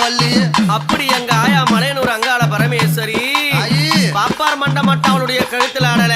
வள்ளி. அப்படி எங்க ஆயா மலையனூர் அங்காள பரமேஸ்வரி பாப்பார் மண்ட மட்டும் அவளுடைய கழுத்துல ஆடல